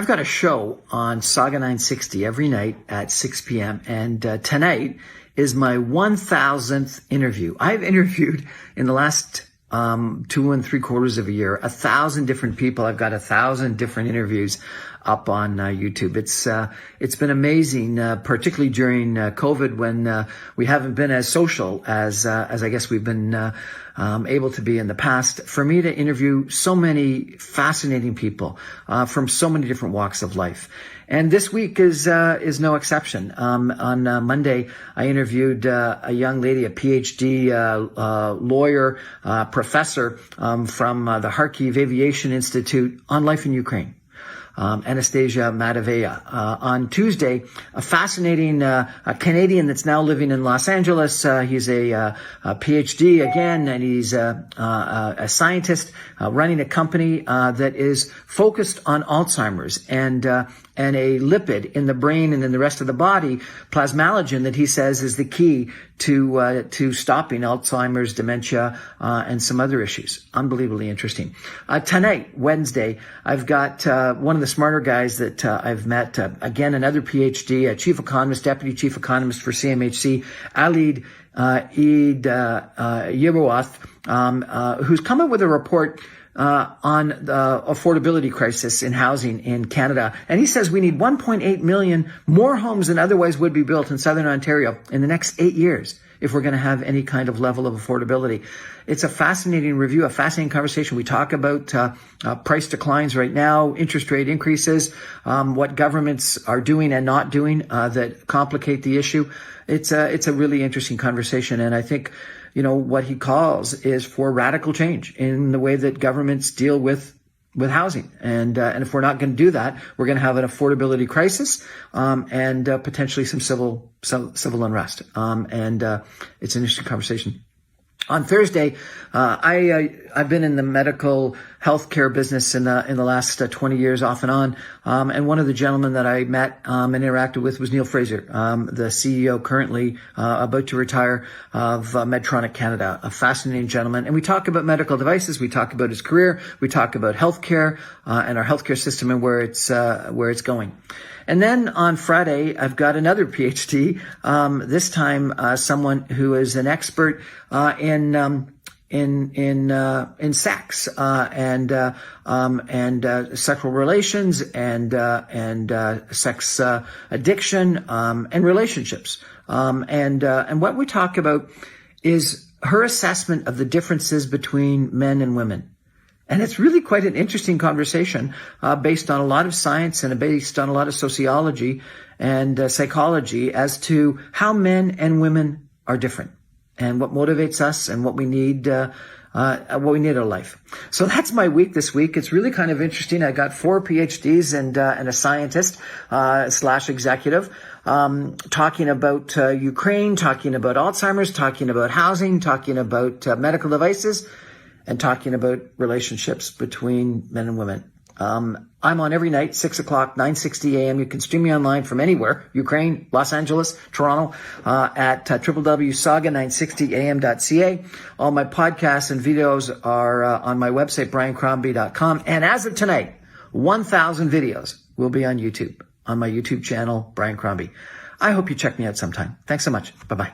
I've got a show on Saga 960 every night at 6 p.m. And tonight is my 1,000th interview. I've interviewed in the last 2.75 years, 1,000 different people. I've got 1,000 different interviews up on YouTube. It's been amazing, particularly during COVID when we haven't been as social as I guess we've been able to be in the past. For me to interview so many fascinating people from so many different walks of life. And this week is no exception. On Monday, I interviewed a young lady, a PhD lawyer, professor from the Kharkiv Aviation Institute on life in Ukraine. Anastasia Mataveya. On Tuesday, a fascinating a Canadian that's now living in Los Angeles. He's a PhD again, and he's a scientist running a company that is focused on Alzheimer's and a lipid in the brain and in the rest of the body, plasmalogen, that he says is the key to stopping Alzheimer's, dementia, and some other issues. Unbelievably interesting. Tonight, Wednesday, I've got one of the smarter guys that I've met, again, another PhD, a chief economist, deputy chief economist for CMHC, Alid Yerowath, who's come up with a report on the affordability crisis in housing in Canada. And he says we need 1.8 million more homes than otherwise would be built in Southern Ontario in the next 8 years if we're going to have any kind of level of affordability. It's a fascinating review, a fascinating conversation. We talk about price declines right now, interest rate increases, what governments are doing and not doing that complicate the issue. It's a really interesting conversation, and I think what he calls is for radical change in the way that governments deal with housing. And if we're not going to do that, we're going to have an affordability crisis, and potentially some civil unrest. It's an interesting conversation. On Thursday, I've been in the medical healthcare business in the last 20 years off and on. And one of the gentlemen that I met and interacted with was Neil Fraser, the CEO currently about to retire of Medtronic Canada, a fascinating gentleman. And we talk about medical devices. We talk about his career. We talk about healthcare and our healthcare system and where it's going. And then on Friday, I've got another PhD, this time someone who is an expert in sex and sexual relations and sex addiction and relationships. And what we talk about is her assessment of the differences between men and women. And it's really quite an interesting conversation based on a lot of science and based on a lot of sociology and psychology as to how men and women are different and what motivates us and what we need in our life. So that's my week this week. It's really kind of interesting. I got 4 PhDs and a scientist / executive talking about Ukraine, talking about Alzheimer's, talking about housing, talking about medical devices, and talking about relationships between men and women. I'm on every night, 6 o'clock, 9:60 a.m. You can stream me online from anywhere, Ukraine, Los Angeles, Toronto, at www.saga960am.ca. All my podcasts and videos are on my website, briancrombie.com. And as of tonight, 1,000 videos will be on YouTube, on my YouTube channel, Brian Crombie. I hope you check me out sometime. Thanks so much. Bye-bye.